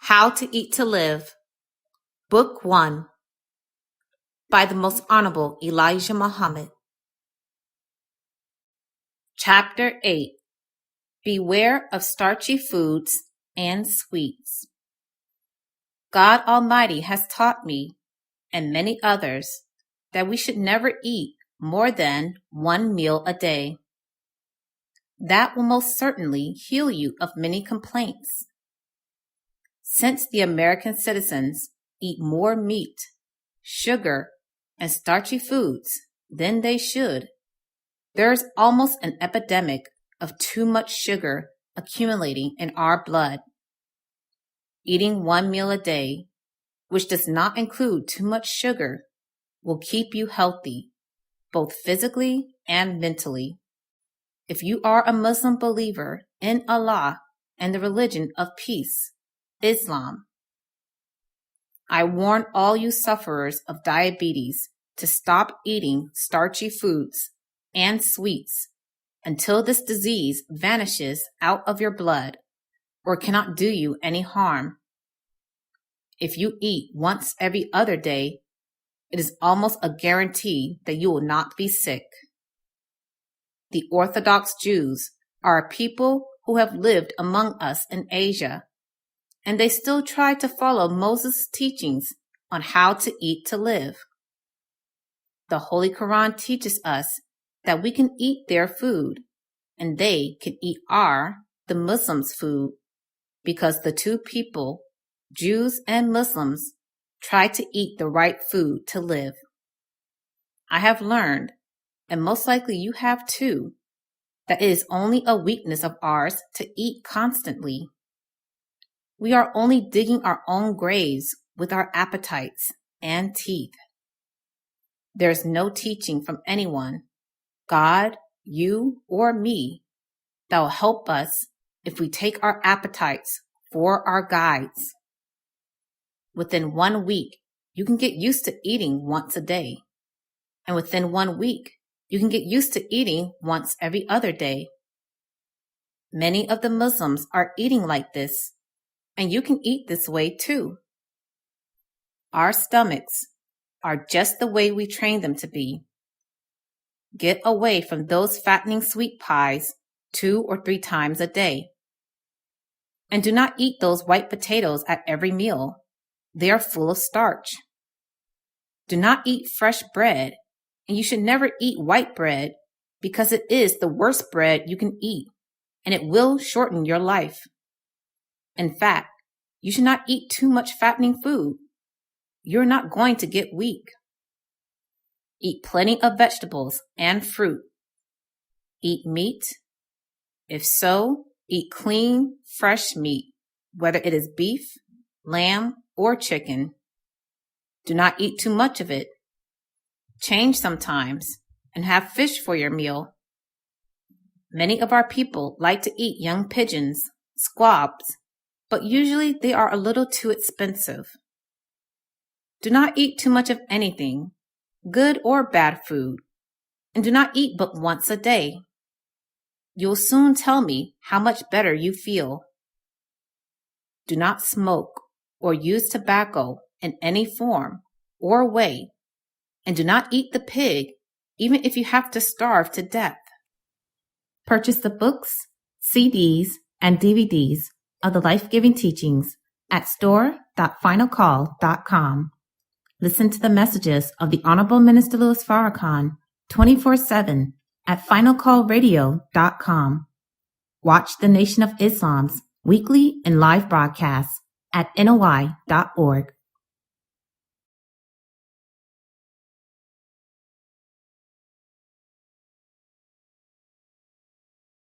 How to Eat to Live, Book 1, by the Most Honorable Elijah Muhammad. Chapter 8, Beware of Starchy Foods and Sweets. God Almighty has taught me, and many others, that we should never eat more than one meal a day. That will most certainly heal you of many complaints. Since the American citizens eat more meat, sugar, and starchy foods than they should, there is almost an epidemic of too much sugar accumulating in our blood. Eating one meal a day, which does not include too much sugar, will keep you healthy, both physically and mentally. If you are a Muslim believer in Allah and the religion of peace, Islam, I warn all you sufferers of diabetes to stop eating starchy foods and sweets until this disease vanishes out of your blood or cannot do you any harm. If you eat once every other day, it is almost a guarantee that you will not be sick. The Orthodox Jews are a people who have lived among us in Asia, and they still try to follow Moses' teachings on how to eat to live. The Holy Quran teaches us that we can eat their food, and they can eat the Muslims' food, because the two people, Jews and Muslims, try to eat the right food to live. I have learned, and most likely you have too, that it is only a weakness of ours to eat constantly. We are only digging our own graves with our appetites and teeth. There is no teaching from anyone, God, you, or me, that will help us if we take our appetites for our guides. Within 1 week, you can get used to eating once a day. And within 1 week, you can get used to eating once every other day. Many of the Muslims are eating like this, and you can eat this way too. Our stomachs are just the way we train them to be. Get away from those fattening sweet pies 2 or 3 times a day. And do not eat those white potatoes at every meal. They are full of starch. Do not eat fresh bread, and you should never eat white bread because it is the worst bread you can eat, and it will shorten your life. In fact, you should not eat too much fattening food. You're not going to get weak. Eat plenty of vegetables and fruit. Eat meat. If so, eat clean, fresh meat, whether it is beef, lamb, or chicken. Do not eat too much of it. Change sometimes and have fish for your meal. Many of our people like to eat young pigeons, squabs, but usually they are a little too expensive. Do not eat too much of anything, good or bad food, and do not eat but once a day. You'll soon tell me how much better you feel. Do not smoke or use tobacco in any form or way, and do not eat the pig even if you have to starve to death. Purchase the books, CDs, and DVDs of the life-giving teachings at store.finalcall.com. Listen to the messages of the Honorable Minister Louis Farrakhan 24/7 at finalcallradio.com. Watch the Nation of Islam's weekly and live broadcasts at NOI.org.